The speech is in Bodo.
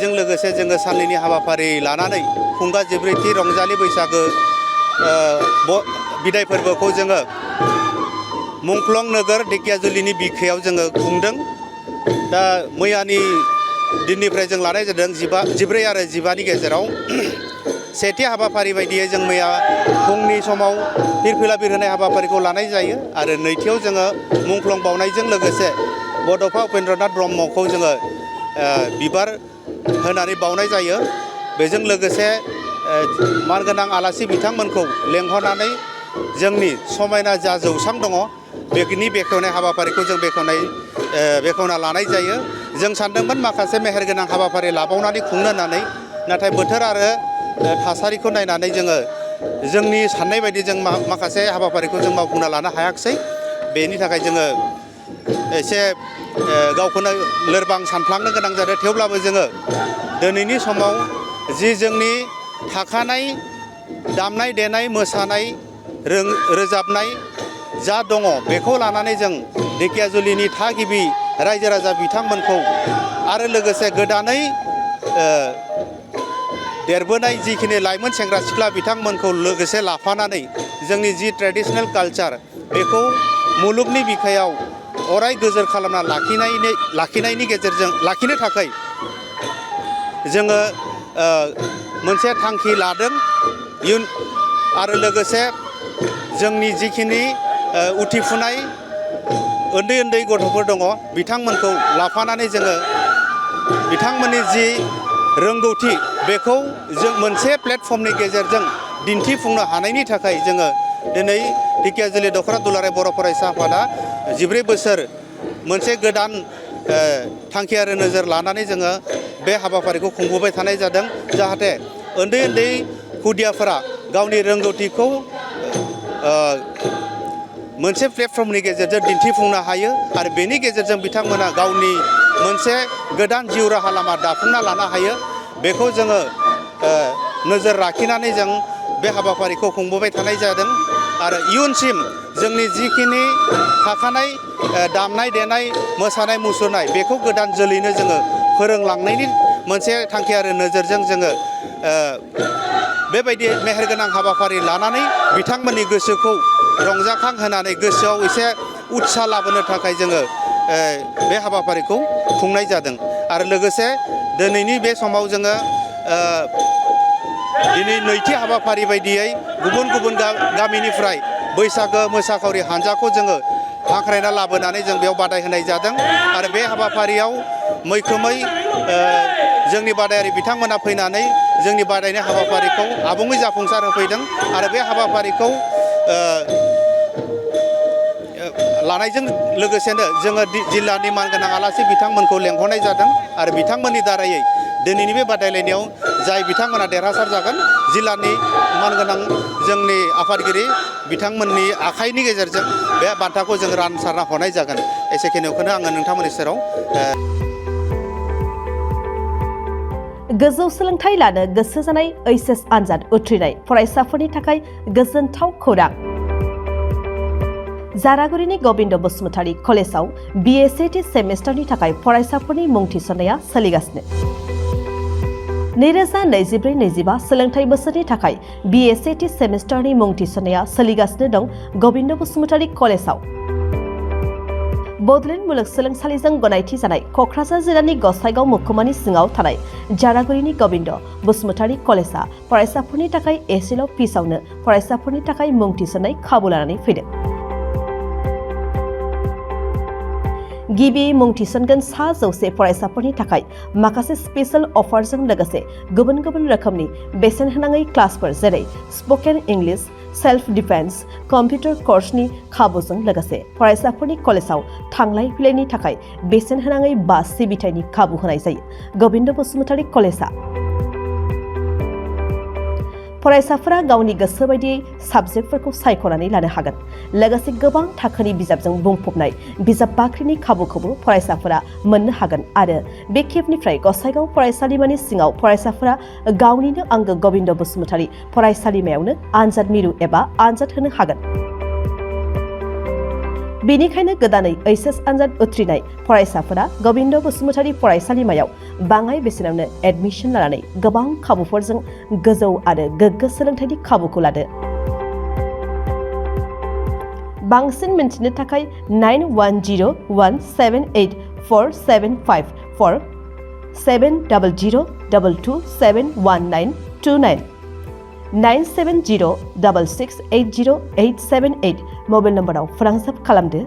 बेजों लोगोसे जोङो साननैनि हाबाफारि लानानै खुंगा 14थि रंजालि बैसागो बिदाय फोरबोखौ जोङो मुंख्लं नोगोर ढेकियाजुलिनि बिखायाव जोङो खुंदों। दा मैयानि दिननिफ्राय जों लानाय जादों 14 आरो 15नि गेजेराव सेथि हाबाफारि बायदियै जों मैया फुंनि समाव फिरफिला बिरहोनाय हाबाफारिखौ लानाय जायो आरो नैथियाव जोङो मुंख्लं बावनायजों लोगोसे बड'फा उपेन्द्रनाथ ब्रह्मखौ जोङो बिबार होनानै बावनाय जायो। बेजों लोगोसे मानगोनां आलासि बिथांमोनखौ लेंहरनानै जोंनि समायना जा जौसां दङ बेनि बेखेवनाय हाबाफारिखौ जों बेखेवना लानाय जायो। जों सानदोंमोन माखासे मेहेरगोनां हाबाफारि लाबावनानै खुंनो होननानै, नाथाय बोथोर आरो थासारिखौ नायनानै जोङो जोंनि साननाय बायदि जों माखासे हाबाफारिखौ जों मावफुंना लानो हायाखिसै। बेनि थाखाय जोङो एसे गावखौनो लोरबां सानफ्लांनो गोनां जादों। थेवब्लाबो जोङो दिनैनि समाव जि जोंनि थाखानाय दामनाय देनाय मोसानाय रोजाबनाय जा दङ बेखौ लानानै जों ढेकियाजुलिनि थागिबि रायजो राजा बिथांमोनखौ आरो लोगोसे गोदानै देरबोनाय जिखिनि लाइमोन सेंग्रा सिख्ला बिथांमोनखौ लोगोसे लाफानानै जोंनि जि ट्रेडिशनेल कालचार बेखौ मुलुगनि बिखायाव अराय गोजोर खालामना लाखिनायनि गेजेरजों लाखिनो थाखाय जोङो मोनसे थांखि लादों। आरो लोगोसे जोंनि जिखिनि उथिफुनाय उन्दै उन्दै गथ'फोर दङ बिथांमोनखौ लाफानानै जोङो बिथांमोननि जि रोंगौथि बेखौ जों मोनसे प्लेटफर्मनि गेजेरजों दिन्थिफुंनो हानायनि थाखाय जोङो दिनै ढेकियाजुलि दख'रा दुलाराय बर' फरायसा आफादा 14 बोसोर मोनसे गोदान थांखि आरो नोजोर लानानै जोङो बे हाबाफारिखौ खुंबोबाय थानाय जादों। जाहाथे उन्दै उन्दै खुदियाफोरा गावनि रोंगौथिखौ मोनसे प्लेटफर्मनि गेजेरजों दिन्थिफुंनो हायो आरो बेनि गेजेरजों बिथांमोना गावनि मोनसे गोदान जिउ राहा लामा दाफुंना लानो हायो। बेखौ जोङो नोजोर लाखिनानै जों बे हाबाफारिखौ खुंबोबाय थानाय जादों आरो इयुनसिम जोंनि जिखिनि थाखानाय दामनाय देनाय मोसानाय मुसुरनाय बेखौ गोदान जोलैनो जोङो फोरोंलांनायनि मोनसे थांखि आरो नोजोरजों जोङो बेबायदि मेहेरगोनां हाबाफारि लानानै बिथांमोननि गोसोखौ रंजाखां होनानै गोसोआव एसे उत्साह लाबोनो थाखाय जोङो बे हाबाफारिखौ खुंनाय जादों। आरो लोगोसे दिनैनि बे समाव जोङो दिनै नैथि हाबाफारि बायदियै गुबुन गुबुन गामिनिफ्राय बैसागो मोसाखावरि हानजाखौ जोङो हांख्रायना लाबोनानै जों बेयाव बादाय होनाय जादों आरो बे हाबाफारियाव मैखोमै जोंनि बादायारि बिथांमोना फैनानै जोंनि बादायनाय हाबाफारिखौ आबुङै जाफुंसार होफैदों आरो बे हाबाफारिखौ लानायजों लोगोसेनो जोङो जिल्लानि मानगोनां आलासि बिथांमोनखौ लेंहरनाय जादों आरो बिथांमोननि दारैयै दिनैनि बे बादायलायनायाव जाय बिथांमोना देरहासार जागोन जिल्लानि मानगोनां जोंनि आफादगिरि बिथांमोननि आखाइनि गेजेरजों बे बान्थाखौ जों रानसारना हरनाय जागोन। एसेखिनिखौनो आङो नोंथांमोननि सेराव गोजौ सोलोंथाइ लानो गोसो जानाय HS आनजाद उथ्रिनाय फरायसाफोरनि थाखाय गोजोनथाव खौरां। जारागुरिनि गबिन्द बसुमतारी कलेजाव BA/CT सेमेस्टारनि थाखाय फरायसाफोरनि मुं थिसननाया सोलिगासिनो। 2024-25 सोलोंथाइ बोसोरनि थाखाय BA/CT सेमेस्टारनि मुं थिसननाया सोलिगासिनो दं गबिन्द बसुमतारी कलेजाव। बड'लेण्ड मुलुगसोलोंसालिजों गनायथि जानाय क'क्राझार जिल्लानि गसाइगाव महकुमानि सिङाव थानाय जारागुरिनि गबिन्द बसुमतारी कलेजा फरायसाफोरनि थाखाय एसेल' फिसावनो फरायसाफोरनि थाखाय मुं थिसननाय खाबु लानानै फैदों। गिबि मुं थिसनगोन 100 फरायसाफोरनि थाखाय माखासे स्पेशल अफारजों लोगोसे गुबुन गुबुन रोखोमनि बेसेन होनाङै क्लासफोर जेरै spoken English, self defence, computer कर्सनि खाबुजों लोगोसे फरायसाफोरनि कलेजाव थांलाय फैलायनि थाखाय बेसेन होनाङै बास सिबिथायनि खाबु होनाय जायो। गबिन्द बसुमतारी कलेजा फरायसाफोरा गावनि गोसो बायदियै साबजेक्टफोरखौ सायख'नानै लानो हागोन। लोगोसे गोबां थाखोनि बिजाबजों बुंफबनाय बिजाब बाख्रिनि खाबुखौबो फरायसाफोरा मोननो हागोन आरो बे खेबनिफ्राय गसाइगाव फरायसालिमानि सिङाव फरायसाफोरा गावनिनो आंगो गबिन्द बसुमतारी फरायसालिमायावनो आनजाद मिरु एबा आनजाद होनो हागोन। बेनिखायनो गोदानै HS आनजाद उथ्रिनाय फरायसाफोरा गबिन्द बसुमतारी फरायसालिमायाव बाङाइ बेसेनावनो एडमिशन लानानै गोबां खाबुफोरजों गोजौ आरो गोग्गो सोलोंथाइनि खाबुखौ लादो। बांसिन मिन्थिनो थाखाय 9101784754 70022271929 970668088 मबाइल नम्बराव फोनांजाब खालामदो।